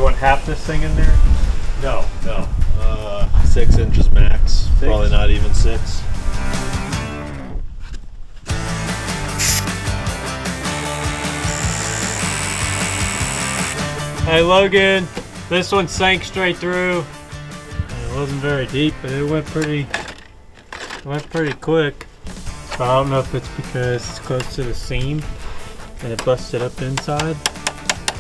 want half this thing in there? No. 6 inches max. 6? Probably not even 6. Hey Logan, this one sank straight through. It wasn't very deep, but it went pretty quick. So I don't know if it's because it's close to the seam and it busted up inside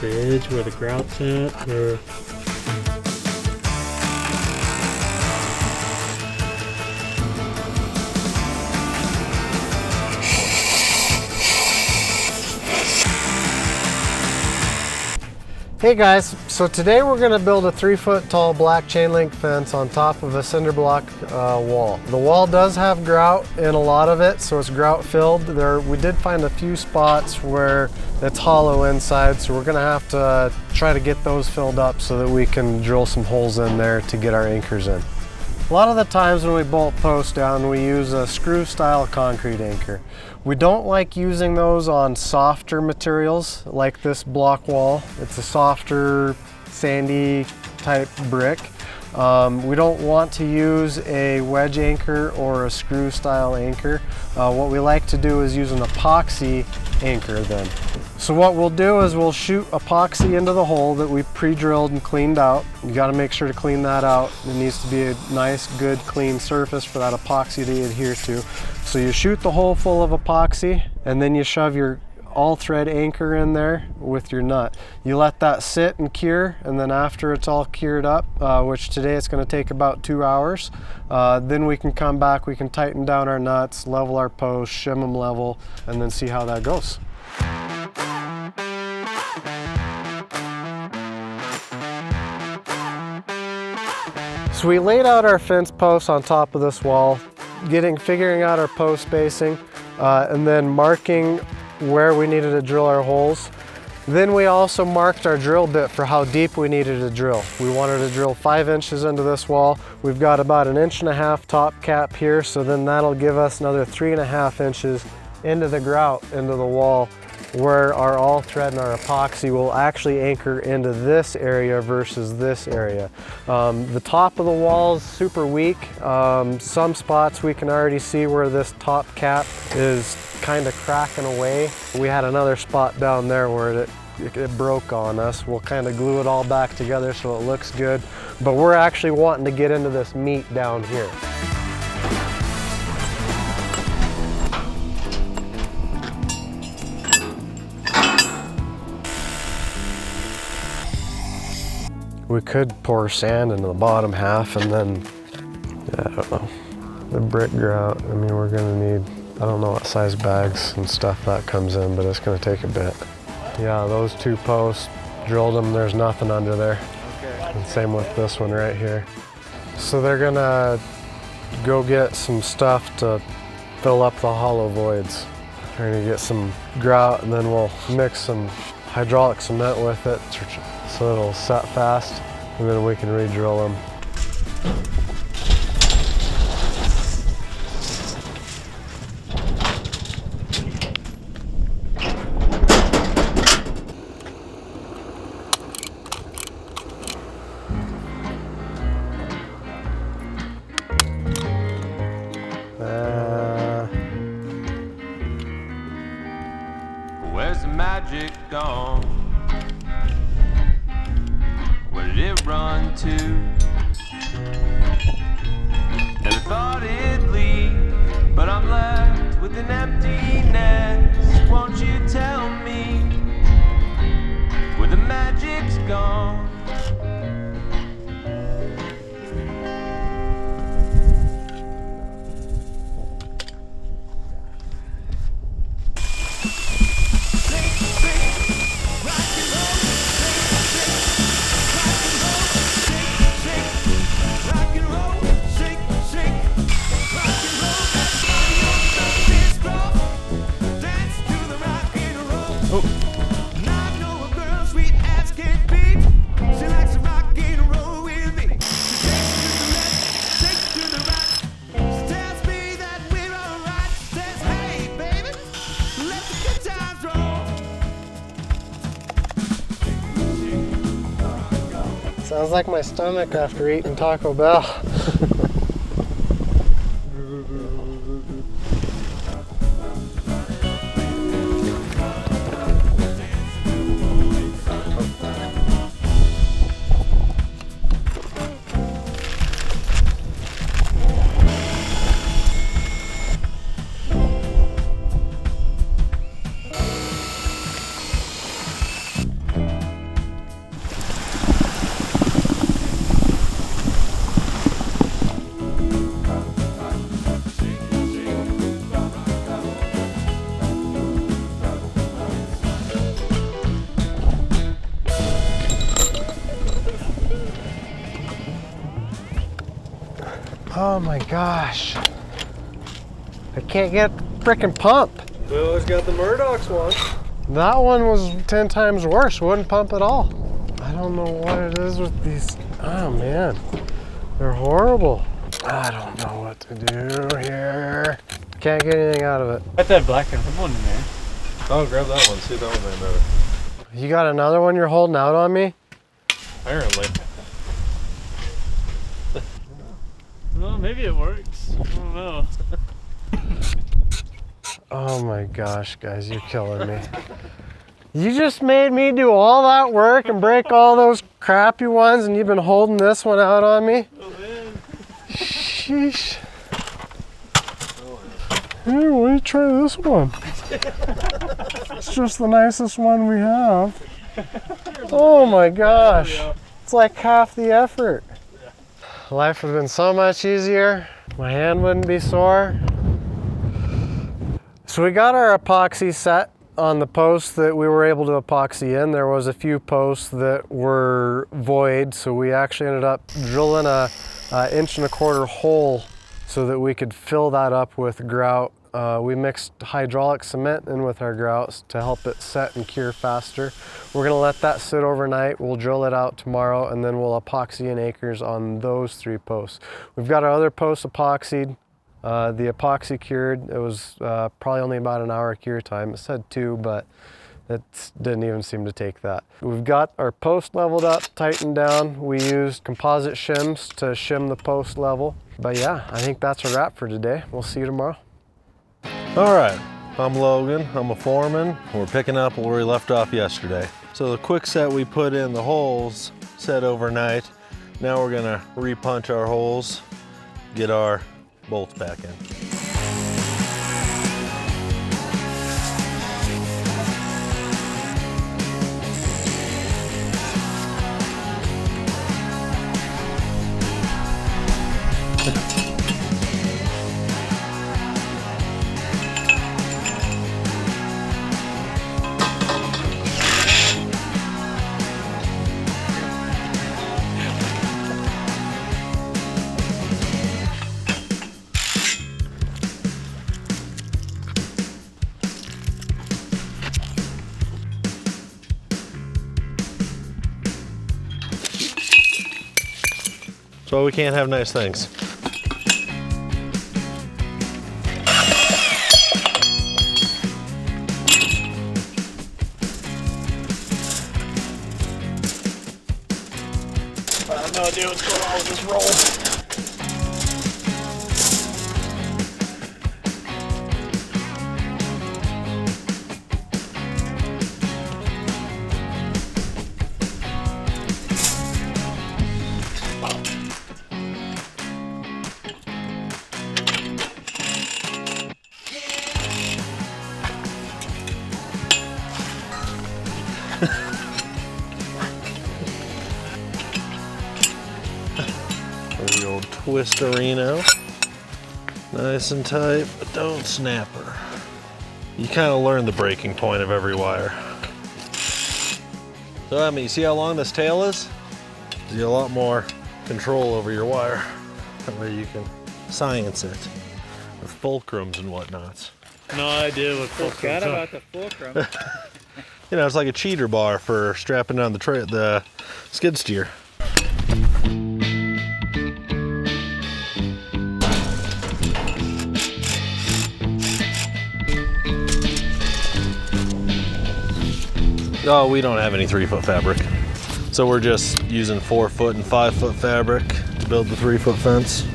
the edge where the grout's at, or Hey guys, so today we're going to build a 3-foot tall black chain link fence on top of a cinder block wall. The wall does have grout in a lot of it, so it's grout filled. We did find a few spots where it's hollow inside, so we're going to have to try to get those filled up so that we can drill some holes in there to get our anchors in. A lot of the times when we bolt posts down, we use a screw style concrete anchor. We don't like using those on softer materials like this block wall. It's a softer, sandy type brick. We don't want to use a wedge anchor or a screw style anchor. What we like to do is use an epoxy anchor then. So what we'll do is we'll shoot epoxy into the hole that we pre-drilled and cleaned out. You got to make sure to clean that out. It needs to be a nice, good, clean surface for that epoxy to adhere to. So you shoot the hole full of epoxy and then you shove your all thread anchor in there with your nut. You let that sit and cure, and then after it's all cured up, which today it's going to take about 2 hours, then we can come back, we can tighten down our nuts, level our posts, shim them level, and then see how that goes. So we laid out our fence posts on top of this wall, figuring out our post spacing, and then marking where we needed to drill our holes. Then we also marked our drill bit for how deep we needed to drill. We wanted to drill 5 inches into this wall. We've got about 1.5 inches top cap here, so then that'll give us another 3.5 inches into the grout, into the wall, where our all thread and our epoxy will actually anchor into this area versus this area. The top of the wall is super weak. Some spots we can already see where this top cap is kind of cracking away. We had another spot down there where it broke on us. We'll kind of glue it all back together so it looks good, but we're actually wanting to get into this meat down here. We could pour sand into the bottom half and then, I don't know, the brick grout. I mean, we're gonna need, I don't know what size bags and stuff that comes in, but it's gonna take a bit. Yeah, those 2 posts, drilled them, there's nothing under there. Okay. And same with this one right here. So they're gonna go get some stuff to fill up the hollow voids. We're gonna get some grout and then we'll mix some hydraulic cement with it so it'll set fast, and then we can re-drill them. Where's the magic gone? Where did it run to? Never thought it'd leave, but I'm left with an emptiness. Won't you tell me where the magic's gone? Sounds like my stomach after eating Taco Bell. Oh my gosh. I can't get the frickin' pump. We always got the Murdoch's one. That one was 10 times worse. Wouldn't pump at all. I don't know what it is with these. Oh man, they're horrible. I don't know what to do here. Can't get anything out of it. Got that black and one in there. Oh, grab that one. See if that one may better. You got another one you're holding out on me? Apparently. Well, maybe it works. I don't know. Oh my gosh, guys, you're killing me. You just made me do all that work and break all those crappy ones, and you've been holding this one out on me? Oh man. Sheesh. Here, why don't you try this one? It's just the nicest one we have. Oh my gosh. It's like half the effort. Life would have been so much easier. My hand wouldn't be sore. So we got our epoxy set on the posts that we were able to epoxy in. There was a few posts that were void, so we actually ended up drilling a 1.25 inch hole so that we could fill that up with grout. We mixed hydraulic cement in with our grouts to help it set and cure faster. We're gonna let that sit overnight. We'll drill it out tomorrow, and then we'll epoxy in acres on those 3 posts. We've got our other posts epoxied. The epoxy cured. It was probably only about an hour cure time. It said 2, but it didn't even seem to take that. We've got our post leveled up, tightened down. We used composite shims to shim the post level. But yeah, I think that's a wrap for today. We'll see you tomorrow. All right, I'm Logan. I'm a foreman. We're picking up where we left off yesterday. So the quick set we put in the holes set overnight. Now we're gonna re-punch our holes, get our bolts back in. So we can't have nice things. I have no idea what's going on with this roll. The old twisterino. Nice and tight, but don't snap her. You kind of learn the breaking point of every wire. So I mean, you see how long this tail is? You get a lot more control over your wire. That way you can science it with fulcrums and whatnots. No idea what fulcrums Forgot are. about the fulcrum. You know, it's like a cheater bar for strapping down the skid steer. Oh, we don't have any 3-foot fabric. So we're just using 4 foot and 5 foot fabric to build the 3 foot fence.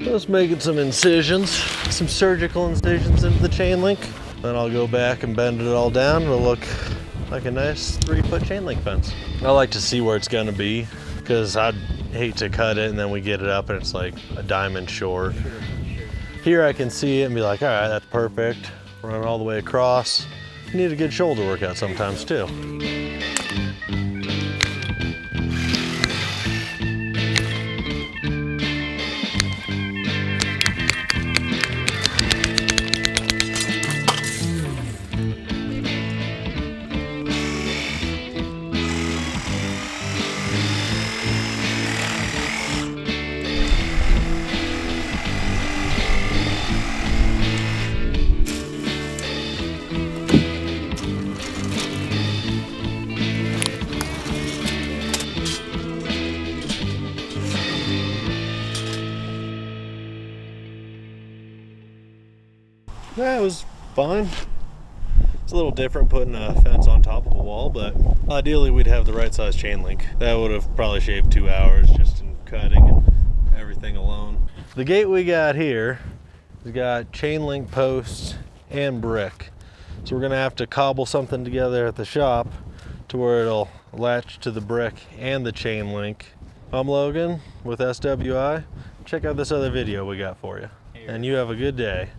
Just making some incisions, some surgical incisions into the chain link. Then I'll go back and bend it all down. It'll look like a nice 3 foot chain link fence. I like to see where it's gonna be because I'd hate to cut it and then we get it up and it's like a diamond short. Here I can see it and be like, all right, that's perfect. Run all the way across. You need a good shoulder workout sometimes too. Yeah, it was fine. It's a little different putting a fence on top of a wall, but ideally we'd have the right size chain link. That would have probably shaved 2 hours just in cutting and everything alone. The gate we got here has got chain link posts and brick. So we're gonna have to cobble something together at the shop to where it'll latch to the brick and the chain link. I'm Logan with SWI. Check out this other video we got for you. And you have a good day.